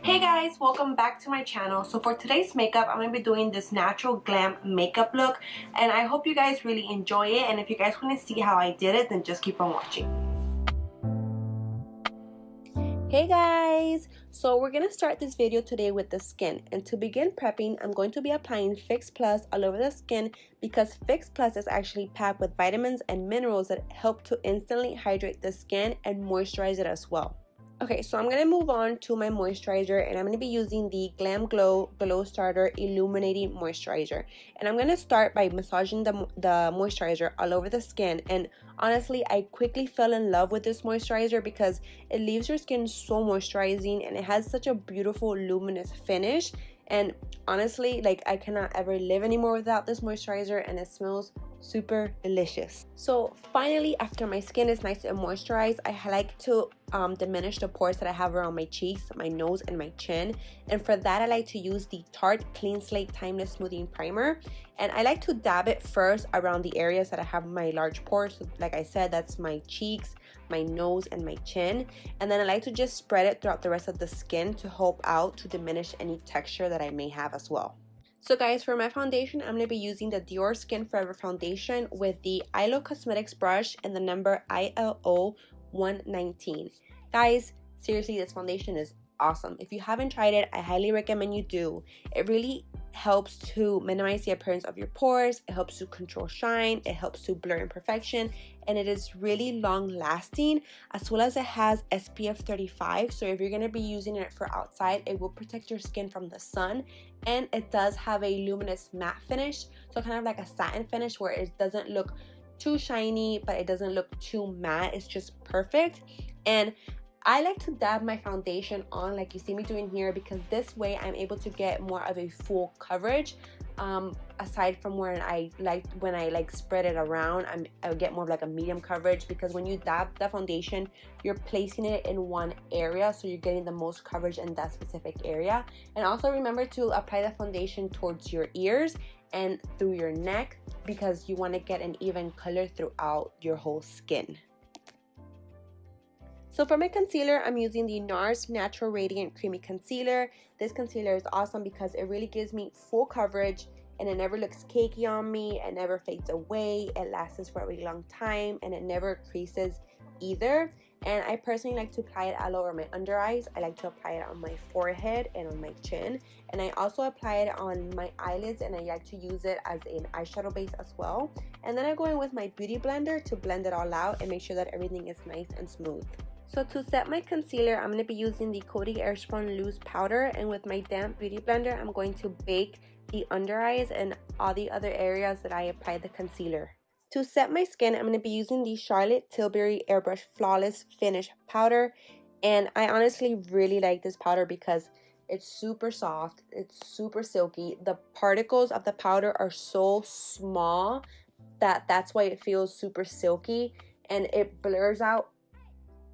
Hey guys, welcome back to my channel. So for today's makeup, I'm going to be doing this natural glam makeup look, and I hope you guys really enjoy it. And if you guys want to see how I did it, then just keep on watching. Hey guys, so we're going to start this video today with the skin, and to begin prepping, I'm going to be applying Fix Plus all over the skin because Fix Plus is actually packed with vitamins and minerals that help to instantly hydrate the skin and moisturize it as well. Okay, so I'm going to move on to my moisturizer, and I'm going to be using the Glamglow Glowstarter Illuminating Moisturizer. And I'm going to start by massaging the moisturizer all over the skin. And honestly, I quickly fell in love with this moisturizer because it leaves your skin so moisturizing and it has such a beautiful luminous finish. And honestly, like, I cannot ever live anymore without this moisturizer, and it smells super delicious. So finally, after my skin is nice and moisturized, I like to diminish the pores that I have around my cheeks, my nose, and my chin. And for that, I like to use the Tarte Cleanslate Timeless Smoothing Primer. And I like to dab it first around the areas that I have my large pores. So like I said, that's my cheeks, my nose, and my chin. And then I like to just spread it throughout the rest of the skin to help out to diminish any texture that I may have as well. So guys, for my foundation, I'm going to be using the Diorskin Forever Foundation with the ILO Cosmetics brush and the number ILO 119. Guys, seriously, this foundation is awesome. If you haven't tried it, I highly recommend you do. It really helps to minimize the appearance of your pores. It helps to control shine. It helps to blur imperfection. And it is really long lasting, as well as it has SPF 35. So if you're going to be using it for outside, it will protect your skin from the sun. And it does have a luminous matte finish. So kind of like a satin finish where it doesn't look too shiny, but it doesn't look too matte. It's just perfect. And I like to dab my foundation on like you see me doing here, because this way I'm able to get more of a full coverage. Aside from when I spread it around, I get more of like a medium coverage, because when you dab the foundation, you're placing it in one area, so you're getting the most coverage in that specific area. And also remember to apply the foundation towards your ears and through your neck, because you want to get an even color throughout your whole skin. So for my concealer, I'm using the NARS Natural Radiant Creamy Concealer. This concealer is awesome because it really gives me full coverage, and it never looks cakey on me. It never fades away. It lasts for a really long time, and it never creases either. And I personally like to apply it all over my under eyes. I like to apply it on my forehead and on my chin. And I also apply it on my eyelids, and I like to use it as an eyeshadow base as well. And then I go in with my beauty blender to blend it all out and make sure that everything is nice and smooth. So to set my concealer, I'm going to be using the Coty Airspun Loose Powder, and with my damp beauty blender, I'm going to bake the under eyes and all the other areas that I applied the concealer. To set my skin, I'm going to be using the Charlotte Tilbury Airbrush Flawless Finish Powder, and I honestly really like this powder because it's super soft, it's super silky. The particles of the powder are so small that's why it feels super silky, and it blurs out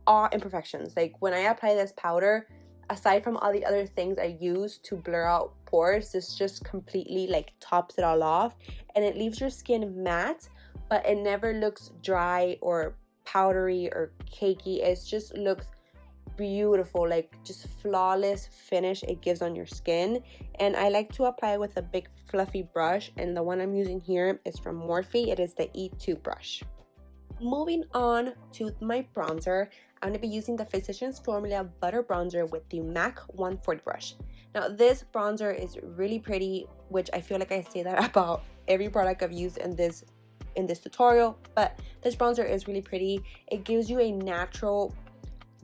all imperfections. Like when I apply this powder, aside from all the other things I use to blur out pores, this just completely like tops it all off, and it leaves your skin matte, but it never looks dry or powdery or cakey. It just looks beautiful, like just flawless finish it gives on your skin. And I like to apply it with a big fluffy brush, and the one I'm using here is from Morphe. It is the E2 brush. Moving on to my bronzer, I'm going to be using the Physicians Formula Butter Bronzer with the MAC 140 brush. Now this bronzer is really pretty, which I feel like I say that about every product I've used in this tutorial, but this bronzer is really pretty. It gives you a natural,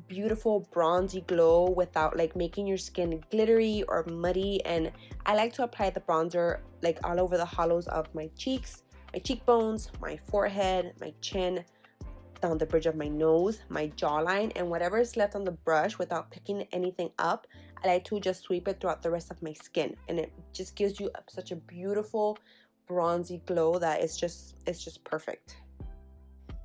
beautiful bronzy glow without like making your skin glittery or muddy. And I like to apply the bronzer like all over the hollows of my cheeks, my cheekbones, my forehead, my chin, down the bridge of my nose, my jawline, and whatever is left on the brush without picking anything up. I like to just sweep it throughout the rest of my skin, and it just gives you such a beautiful bronzy glow that it's just perfect.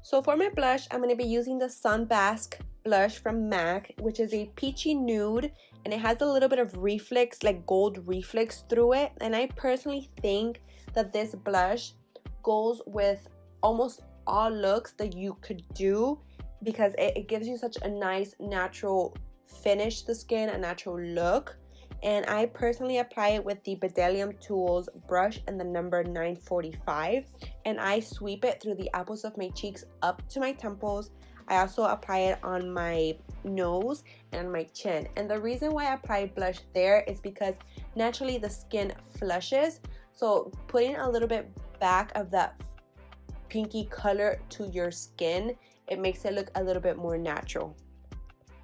So for my blush, I'm going to be using the Sunbasque blush from MAC, which is a peachy nude, and it has a little bit of reflex, like gold reflex through it. And I personally think that this blush goes with almost all looks that you could do, because it gives you such a nice natural finish the skin, a natural look. And I personally apply it with the Bdellium Tools brush and the number 945. And I sweep it through the apples of my cheeks up to my temples. I also apply it on my nose and my chin. And the reason why I apply blush there is because naturally the skin flushes. So putting a little bit back of that pinky color to your skin, it makes it look a little bit more natural.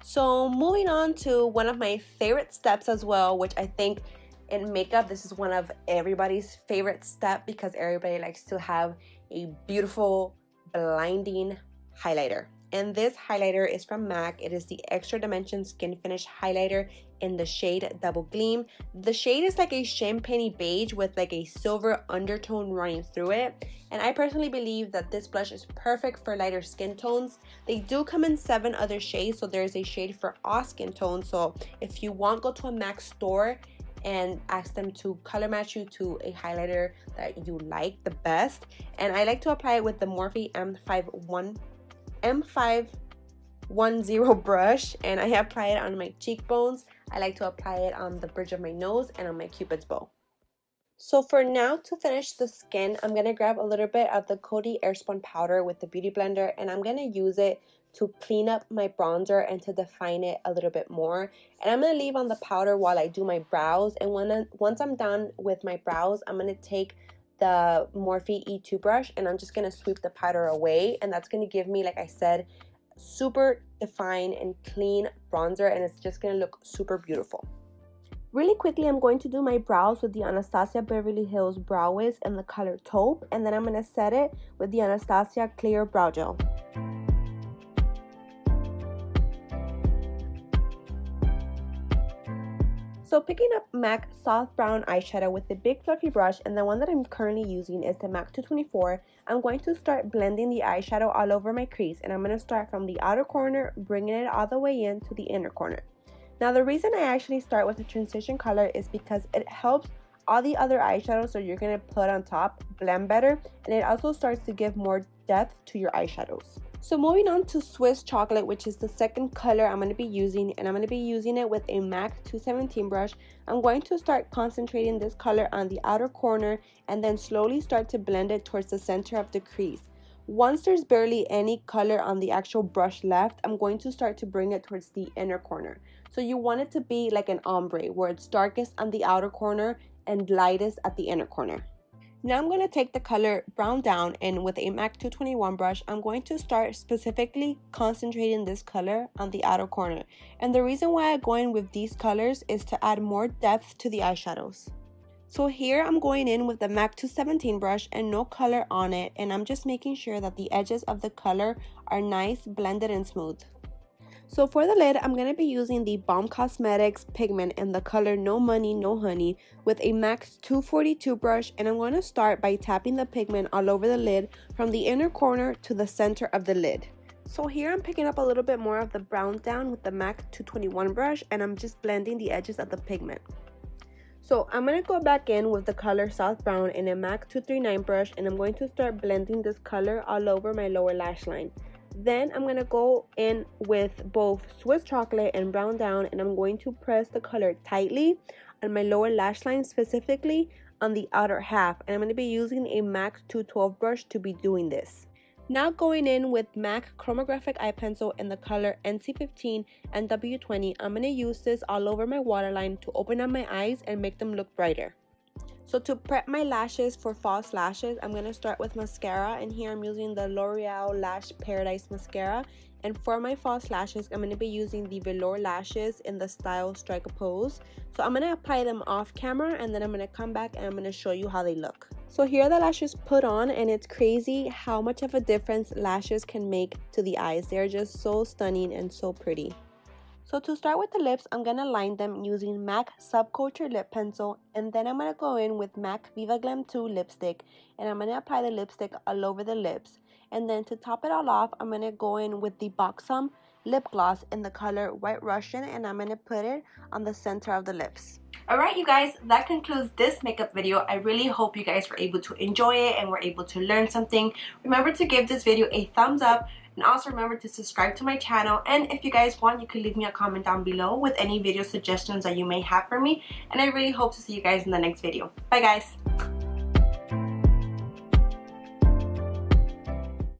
So moving on to one of my favorite steps as well, which I think in makeup, this is one of everybody's favorite step because everybody likes to have a beautiful, blinding highlighter. And this highlighter is from MAC. It is the Extra Dimension Skinfinish highlighter in the shade Double Gleam. The shade is like a champagne beige with like a silver undertone running through it. And I personally believe that this blush is perfect for lighter skin tones. They do come in 7 other shades, so there's a shade for all skin tones. So if you want, go to a MAC store and ask them to color match you to a highlighter that you like the best. And I like to apply it with the Morphe M510 brush, and I apply it on my cheekbones. I like to apply it on the bridge of my nose and on my cupid's bow. So for now, to finish the skin, I'm going to grab a little bit of the Coty Airspun powder with the Beauty Blender, and I'm going to use it to clean up my bronzer and to define it a little bit more. And I'm going to leave on the powder while I do my brows, and once I'm done with my brows, I'm going to take the Morphe E2 brush and I'm just going to sweep the powder away, and that's going to give me, like I said, super defined and clean bronzer, and it's just going to look super beautiful. Really quickly, I'm going to do my brows with the Anastasia Beverly Hills Brow Wiz in the color Taupe, and then I'm going to set it with the Anastasia Clear Brow Gel. So picking up MAC Soft Brown Eyeshadow with the big fluffy brush, and the one that I'm currently using is the MAC 224, I'm going to start blending the eyeshadow all over my crease, and I'm going to start from the outer corner, bringing it all the way in to the inner corner. Now the reason I actually start with the transition color is because it helps all the other eyeshadows that you're going to put on top blend better, and it also starts to give more depth to your eyeshadows. So moving on to Swiss Chocolate, which is the second color I'm going to be using, and I'm going to be using it with a MAC 217 brush. I'm going to start concentrating this color on the outer corner and then slowly start to blend it towards the center of the crease. Once there's barely any color on the actual brush left, I'm going to start to bring it towards the inner corner. So you want it to be like an ombre, where it's darkest on the outer corner and lightest at the inner corner. Now I'm going to take the color Brown Down, and with a MAC 221 brush, I'm going to start specifically concentrating this color on the outer corner. And the reason why I'm going with these colors is to add more depth to the eyeshadows. So here I'm going in with the MAC 217 brush and no color on it, and I'm just making sure that the edges of the color are nice, blended, and smooth. So for the lid, I'm going to be using the Balm Cosmetics pigment in the color No Money, No Honey with a MAC 242 brush, and I'm going to start by tapping the pigment all over the lid from the inner corner to the center of the lid. So here I'm picking up a little bit more of the Brown Down with the MAC 221 brush, and I'm just blending the edges of the pigment. So I'm going to go back in with the color Soft Brown in a MAC 239 brush, and I'm going to start blending this color all over my lower lash line. Then I'm going to go in with both Swiss Chocolate and Brown Down, and I'm going to press the color tightly on my lower lash line, specifically on the outer half. And I'm going to be using a MAC 212 brush to be doing this. Now going in with MAC Chromographic Eye Pencil in the color NC15 and W20, I'm going to use this all over my waterline to open up my eyes and make them look brighter. So to prep my lashes for false lashes, I'm going to start with mascara, and here I'm using the Loreal Lash Paradise Mascara. And for my false lashes, I'm going to be using the Velour lashes in the style Strike a Pose. So I'm going to apply them off camera, and then I'm going to come back and I'm going to show you how they look. So here are the lashes put on, and it's crazy how much of a difference lashes can make to the eyes. They're just so stunning and so pretty. So to start with the lips, I'm going to line them using MAC Subculture Lip Pencil, and then I'm going to go in with MAC Viva Glam 2 lipstick, and I'm going to apply the lipstick all over the lips. And then to top it all off, I'm going to go in with the Buxom lip gloss in the color White Russian, and I'm going to put it on the center of the lips. Alright you guys, that concludes this makeup video. I really hope you guys were able to enjoy it and were able to learn something. Remember to give this video a thumbs up. And also remember to subscribe to my channel, and if you guys want, you can leave me a comment down below with any video suggestions that you may have for me, and I really hope to see you guys in the next video. Bye guys!